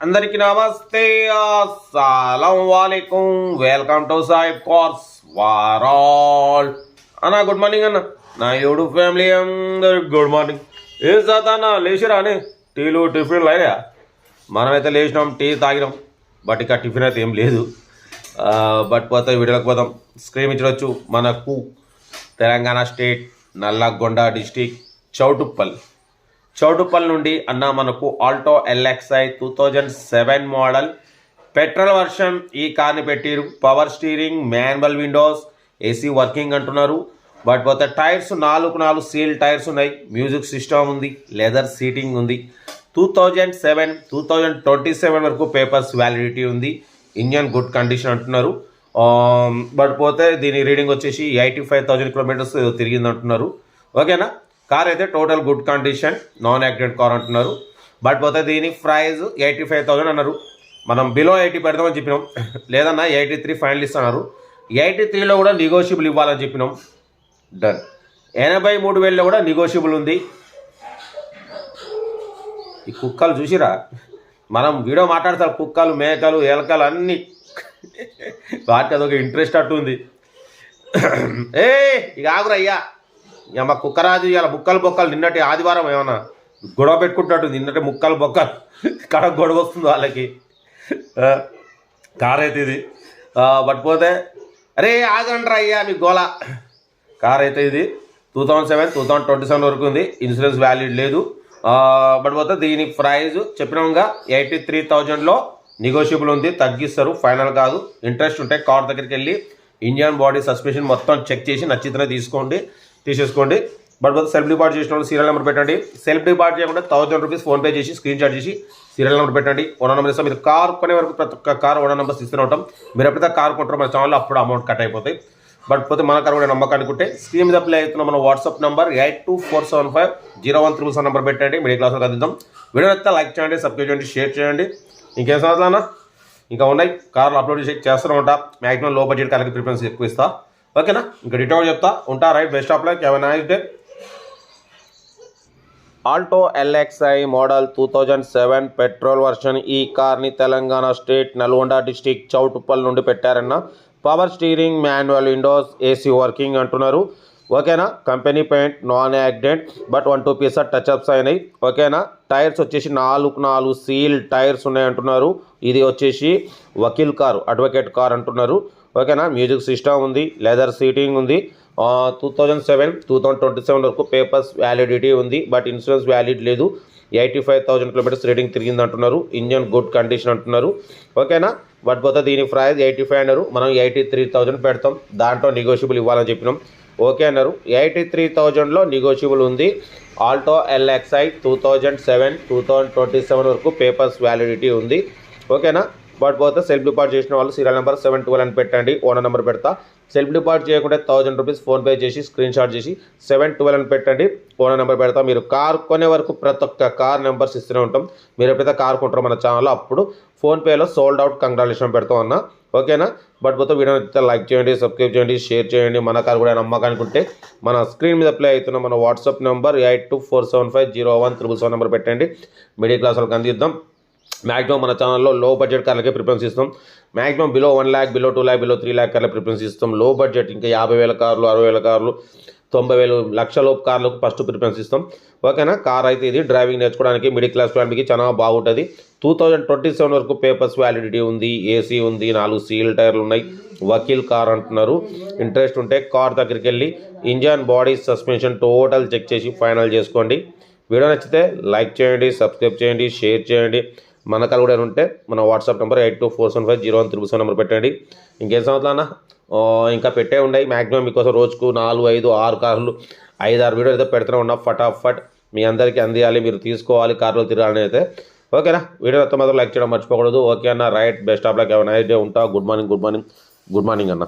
అందరికీ నమస్తే, అస్సలం వాలేకుం. వెల్కమ్ టు సాయిబ్ కోర్స్ వారాల్ అన్న. గుడ్ మార్నింగ్ అన్న. నా యూట్యూబ్ ఫ్యామిలీ అందరికి గుడ్ మార్నింగ్. ఏం సాతన్నా లేచిరా అని టీలు టిఫిన్లు అయినా? మనమైతే లేచినాం, టీ తాగినాం, బట్ ఇక టిఫిన్ అయితే ఏం లేదు. బట్ పోతే వీడియోకి పోదాం. స్క్రీన్ ఇచ్చవచ్చు. మనకు తెలంగాణ స్టేట్ నల్లగొండ డిస్టిక్ చౌటుప్పల్ నుండి అన్న మనకు Alto LXi 2007 model petrol version ఈ కార్ని పెట్టిరు. Power steering, manual windows, AC working అంటున్నారు. బట్ పోతే టైర్స్ 4 సీల్ టైర్స్ ఉన్నాయి. మ్యూజిక్ సిస్టమ్ ఉంది, లెదర్ సీటింగ్ ఉంది. 2027 వరకు పేపర్స్ వ్యాలిడిటీ ఉంది. ఇంజన్ గుడ్ కండిషన్ అంటున్నారు. బట్ పోతే దీని రీడింగ్ వచ్చేసి 85,000 కిలోమీటర్స్ తిరిగింది అంటున్నారు. ఓకేనా? కార్ అయితే total good condition, non accident car అంటున్నారు. బట్ పోతే దీని ప్రైస్ 85,000 అన్నారు. మనం బిలో 80 పెడదామని చెప్పినాం. లేదన్నా 83 ఫైనల్ ఇస్తున్నారు. 83లో కూడా నెగోషియబుల్ ఇవ్వాలని చెప్పినాం. డన్. 83,000లో కూడా నెగోషియబుల్ ఉంది. ఈ కుక్కలు చూసిరా, మనం వీడియో మాట్లాడతారు, కుక్కలు, మేకలు, ఎలకలు అన్నీ వాటికి అదొక ఇంట్రెస్ట్ అట్టుంది. ఇక ఆగురా అయ్యా, ఇక మా కుక్కరాజు ఇలా ముక్కలు బొక్కలు నిన్నటి ఆదివారం ఏమన్నా గొడవ పెట్టుకుంటున్నట్టు. నిన్నటి ముక్కలు బొక్కలు కడ గొడవ వస్తుంది వాళ్ళకి. కార్ అయితే ఇది. బట్ పోతే అరే ఆగండ్రా అయ్యా మీ గోల. కార్ అయితే ఇది 2027 వరకు ఉంది. ఇన్సూరెన్స్ వ్యాలిడ్ లేదు. బట్ పోతే దీని ప్రైజ్ చెప్పినాముగా 83,000లో నెగోషియబుల్ ఉంది. తగ్గిస్తారు, ఫైనల్ కాదు. ఇంట్రెస్ట్ ఉంటే కార్ దగ్గరికి వెళ్ళి ఇంజన్, బాడీ, సస్పెన్షన్ మొత్తం చెక్ చేసి నచ్చితేనే తీసేసుకోండి. బట్ సెల్ఫ్ డిపాజిట్ చేసిన వాళ్ళు సీరియల్ నెంబర్ పెట్టండి. సెల్ఫ్ డిపాజిట్ చేయకుండా 1000 రూపీస్ ఫోన్పే చేసి స్క్రీన్ షాట్ చేసి సీరియల్ నెంబర్ పెట్టండి. ఓనర్ నెంబర్ ఇస్తాం. మీరు కార్ కొనే వరకు ప్రతి ఒక్క కార్ ఓనర్ నెంబర్స్ ఇస్తూనే ఉంటాం. మీరు ఎప్పుడైతే కార్ కొంటారో మన ఛానల్లో అప్పుడు అమౌంట్ కట్ అయిపోతాయి. బట్ పోతే మన కార్ కూడా నమ్మకం అనుకుంటే స్క్రీన్ మీద అప్లై అవుతున్న మన వాట్సాప్ నెంబర్ 8247500177 నెంబర్ పెట్టండి. మిడిల్ క్లాస్లో అందిద్దాం. వీడియో అయితే లైక్ చేయండి, సబ్స్క్రైబ్ చేయండి, షేర్ చేయండి. ఇంకేం సంవత్సరాలన్నా ఇంకా ఉన్నాయి. కార్లు అప్లోడ్ చేస్తూనే ఉంటా. మ్యాక్సిమం లో బడ్జెట్ కార్లకి ప్రిఫరెన్స్ ఎక్కువ ఇస్తా. ఓకేనా? ఇంకా డీటెయిల్ చెప్తా ఉంటా. Right, best of luck, have a nice day. Alto LXi model 2007 petrol version ఈ కార్ని తెలంగాణ స్టేట్ నల్గొండ డిస్టిక్ చౌటుప్పల్ నుండి పెట్టారన్న. Power steering, manual windows, AC working అంటున్నారు. ఓకేనా? Company paint, non accident, but 1-2 pieces touch ups అయినాయి. ఓకేనా? టైర్స్ వచ్చేసి 4 సీల్ టైర్స్ ఉన్నాయి అంటున్నారు. ఇది వచ్చేసి వకీల్ కారు, అడ్వకేట్ కార్ అంటున్నారు. ఓకేనా? మ్యూజిక్ సిస్టమ్ ఉంది, లెదర్ సీటింగ్ ఉంది. 2027 వరకు పేపర్స్ వ్యాలిడిటీ ఉంది. బట్ ఇన్సూరెన్స్ వ్యాలిడ్ లేదు. 85,000 కిలోమీటర్స్ రీడింగ్ తిరిగింది అంటున్నారు. ఇంజన్ గుడ్ కండిషన్ అంటున్నారు. ఓకేనా? బట్ పోతే దీని ప్రైస్ 85 అన్నారు. మనం 83,000 పెడతాం. దాంట్లో నెగోషియబుల్ ఇవ్వాలని చెప్పినాం. ఓకే అన్నారు. 83,000లో నెగోషియబుల్ ఉంది. ఆల్టో LXi 2027 వరకు పేపర్స్ వ్యాలిడిటీ ఉంది. ఓకేనా? బట్ పోతే సెల్ఫ్ డిపాజిట్ చేసిన వాళ్ళు సీరియల్ నెంబర్ 712 అని పెట్టండి. ఓనర్ నెంబర్ పెడతా. సెల్ఫ్ డిపాజిట్ చేయకుంటే 1000 రూపీస్ ఫోన్పే చేసి స్క్రీన్ షాట్ చేసి 712 అని పెట్టండి. ఓనర్ నెంబర్ పెడతా. మీరు కార్ కొనే వరకు ప్రతి ఒక్క కార్ నెంబర్స్ ఇస్తూనే ఉంటాం. మీరు ఎప్పుడైతే కార్ కొంటారో మన ఛానల్లో అప్పుడు ఫోన్పేలో సోల్డ్ అవుట్ కంగ్రాచులేషన్ పెడతాం అన్న. ఓకేనా? బట్ పోతే వీడియో లైక్ చేయండి, సబ్స్క్రైబ్ చేయండి, షేర్ చేయండి. మన కార్ కూడా నమ్మకానుకుంటే మన స్క్రీన్ మీద అప్లై అవుతున్న మన వాట్సాప్ నెంబర్ 8247501777 నెంబర్ పెట్టండి. మిడిల్ క్లాస్ వాళ్ళకి అందిద్దాం. మ్యాక్సిమం మన ఛానల్లో లో బడ్జెట్ కార్లకే ప్రిఫరెన్స్ ఇస్తాం. Maximum below 1 lakh, below 2 lakh, below 3 lakh కార్ల ప్రిఫరెన్స్ ఇస్తాం. లో బడ్జెట్ ఇంకా 50,000 కార్లు, 60,000 కార్లు, 90,000, లక్షలోపు కార్లకు ఫస్ట్ ప్రిఫరెన్స్ ఇస్తాం. ఓకేనా? కార్ అయితే ఇది డ్రైవింగ్ నేర్చుకోవడానికి మిడిల్ క్లాస్ ఫ్యామిలీకి చాలా బాగుంటుంది. 2027 వరకు పేపర్స్ వ్యాలిడిటీ ఉంది. ఏసీ ఉంది, 4 సీల్ టైర్లు ఉన్నాయి. వకీల్ కార్ అంటున్నారు. ఇంట్రెస్ట్ ఉంటే కార్ దగ్గరికి వెళ్ళి engine, body, suspension total check చేసి ఫైనల్ చేసుకోండి. వీడియో నచ్చితే లైక్ చేయండి, సబ్స్క్రైబ్ చేయండి, షేర్ చేయండి. మన కాల్ కూడా ఉంటే మన వాట్సాప్ నెంబర్ 8247501777 నెంబర్ పెట్టండి. ఇంకేం సంవత్సరాలన్నా ఇంకా పెట్టే ఉన్నాయి. మ్యాక్సిమం మీకోసం రోజుకు 4, 5, 6 కార్లు, 5-6 వీడియోలు అయితే పెడుతూనే ఉన్నాం. ఫటాఫట్ మీ అందరికీ అందియాలి, మీరు తీసుకోవాలి, కార్లో తిరగాలని అయితే. ఓకేనా? వీడియో అయితే మాత్రం లైక్ చేయడం మర్చిపోకూడదు. ఓకే అన్న. Right, best of luck, have a nice day. ఉంటా. గుడ్ మార్నింగ్ అన్న.